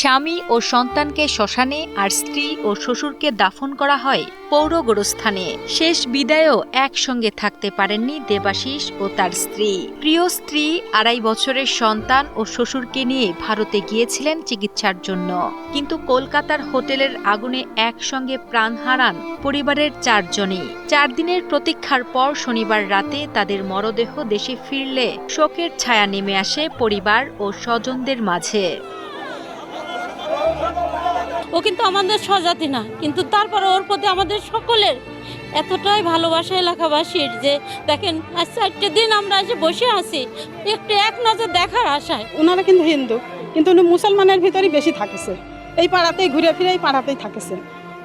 স্বামী ও সন্তানকে শ্মশানে আর স্ত্রী ও শ্বশুরকে দাফন করা হয় পৌর গোরস্থানে। শেষ বিদায়েও একসঙ্গে থাকতে পারেননি দেবাশিস ও তার স্ত্রী। প্রিয় স্ত্রী ২.৫ বছরের সন্তান ও শ্বশুরকে নিয়ে ভারতে গিয়েছিলেন চিকিৎসার জন্য, কিন্তু কলকাতার হোটেলের আগুনে একসঙ্গে প্রাণ হারান পরিবারের ৪ জনই। ৪ দিনের প্রতীক্ষার পর শনিবার রাতে তাদের মরদেহ দেশে ফিরলে শোকের ছায়া নেমে আসে পরিবার ও স্বজনদের মাঝে। ও কিন্তু আমাদের স্বজাতি না, কিন্তু তারপরে ওর প্রতি আমাদের সকলের এতটাই ভালোবাসা এলাকাবাসীর যে দেখেন আজ ৪টে দিন আমরা এসে বসে আছি একটু এক নজর দেখার আশায়। ওনারা কিন্তু হিন্দু, কিন্তু উনি মুসলমানের ভিতরেই বেশি থাকেছে। এই পাড়াতেই ঘুরে ফিরে এই পাড়াতেই থাকেছে।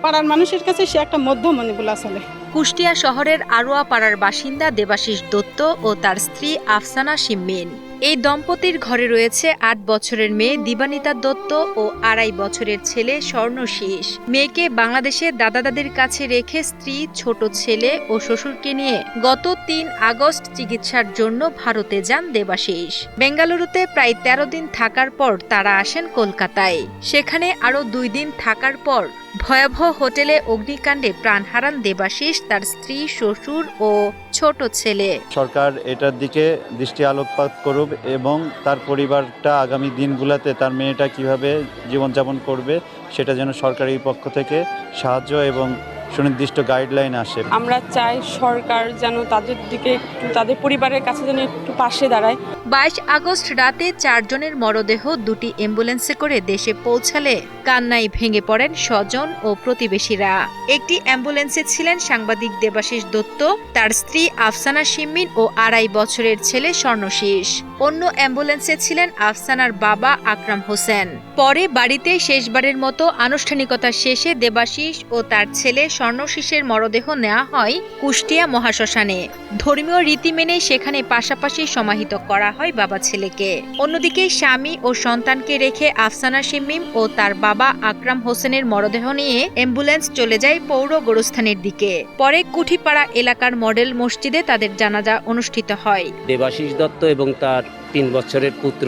পাড়ার মানুষের কাছে সে একটা মধ্যমণি বলা চলে। কুষ্টিয়া শহরের আরোয়া পাড়ার বাসিন্দা দেবাশিস দত্ত ও তার স্ত্রী আফসানা শিম্মিন। এই দম্পতির ঘরে রয়েছে ৮ বছরের মেয়ে দিবানিতা দত্ত ও ২.৫ বছরের ছেলে স্বর্ণশীষ। মেয়েকে বাংলাদেশে দাদা দাদির কাছে রেখে স্ত্রী, ছোট ছেলে ও শ্বশুরকে নিয়ে গত ৩ আগস্ট চিকিৎসার জন্য ভারতে যান দেবাশিস। বেঙ্গালুরুতে প্রায় ১৩ দিন থাকার পর তারা আসেন কলকাতায়। সেখানে আরও ২ দিন থাকার পর ভয়াবহ হোটেলে অগ্নিকাণ্ডে প্রাণ হারান দেবাশিস, তার স্ত্রী, শ্বশুর ও ছোট ছেলে। সরকার এটার দিকে দৃষ্টি আলোকপাত করুক এবং তার পরিবারটা আগামী দিনগুলোতে তার মেয়েটা কিভাবে জীবনযাপন করবে সেটা যেন সরকারের পক্ষ থেকে সাহায্য এবং সুনির্দিষ্ট গাইডলাইন আসে। আমরা চাই সরকার যেন তাদের দিকে একটু, তাদের পরিবারের কাছে যেন একটু পাশে দাঁড়ায়। ২২ আগস্ট রাতে ৪ জনের মরদেহ দুটি অ্যাম্বুলেন্সে করে দেশে পৌঁছালে কান্নায় ভেঙে পড়েন স্বজন ও প্রতিবেশীরা। একটি অ্যাম্বুলেন্সে ছিলেন সাংবাদিক দেবাশিস দত্ত, তার স্ত্রী আফসানা শিম্মিন ও ২.৫ বছরের ছেলে স্বর্ণশীষ। অন্য অ্যাম্বুলেন্সে ছিলেন আফসানার বাবা আকরাম হোসেন। পরে বাড়িতে শেষবারের মতো আনুষ্ঠানিকতা শেষে দেবাশিস ও তার ছেলে স্বর্ণশীষের মরদেহ নেওয়া হয় কুষ্টিয়া মহাশ্মশানে। ধর্মীয় রীতি মেনে সেখানে পাশাপাশি সমাহিত করা হয় বাবা ছেলেকে। অন্যদিকে স্বামী ও সন্তানকে রেখে আফসানা শিম্মিম ও তার বাবা আকরাম হোসেনের মরদেহ নিয়ে অ্যাম্বুলেন্স চলে যায় পৌর গোরস্থানের দিকে। পরে কুঠিপাড়া এলাকার মডেল মসজিদে তাদের জানাজা অনুষ্ঠিত হয়। দেবাশিস দত্ত এবং তার ৩ বছরের পুত্র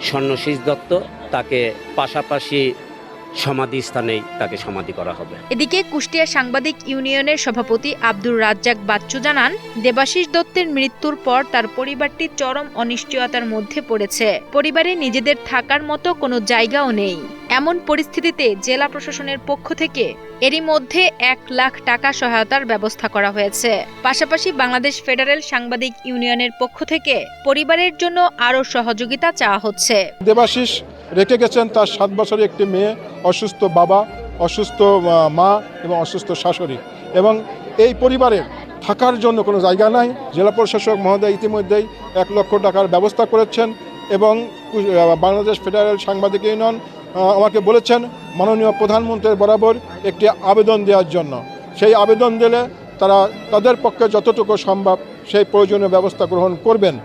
স্বর্ণশীষ দত্ত তাকে পাশাপাশি সমাধিস্থানেই তাকে সমাধি করা হবে। এদিকে কুষ্টিয়া সাংবাদিক ইউনিয়নের সভাপতি আব্দুর রাজ্জাক বাচ্চু জানান, দেবাশিস দত্তের মৃত্যুর পর তার পরিবারটি চরম অনিশ্চয়তার মধ্যে পড়েছে। পরিবারে নিজেদের থাকার মতো কোনো জায়গাও নেই। এমন পরিস্থিতিতে জেলা প্রশাসনের পক্ষ থেকে এরই মধ্যে ১ লাখ টাকা সহায়তার ব্যবস্থা করা হয়েছে। পাশাপাশি বাংলাদেশ ফেডারেল সাংবাদিক ইউনিয়নের পক্ষ থেকে পরিবারের জন্য আরও সহযোগিতা চাওয়া হচ্ছে। দেবাশিস রেখে গেছেন তার ৭ বছরের একটি মেয়ে, অসুস্থ বাবা, অসুস্থ মা এবং অসুস্থ শাশুড়ি, এবং এই পরিবারের থাকার জন্য কোনো জায়গা নাই। জেলা প্রশাসক মহোদয় ইতিমধ্যেই ১ লক্ষ টাকার ব্যবস্থা করেছেন এবং বাংলাদেশ ফেডারেল সাংবাদিক ইউনিয়ন আমাকে বলেছেন মাননীয় প্রধানমন্ত্রীর বরাবর একটি আবেদন দেওয়ার জন্য। সেই আবেদন দিলে তারা তাদের পক্ষে যতটুকু সম্ভব সেই প্রয়োজনীয় ব্যবস্থা গ্রহণ করবেন।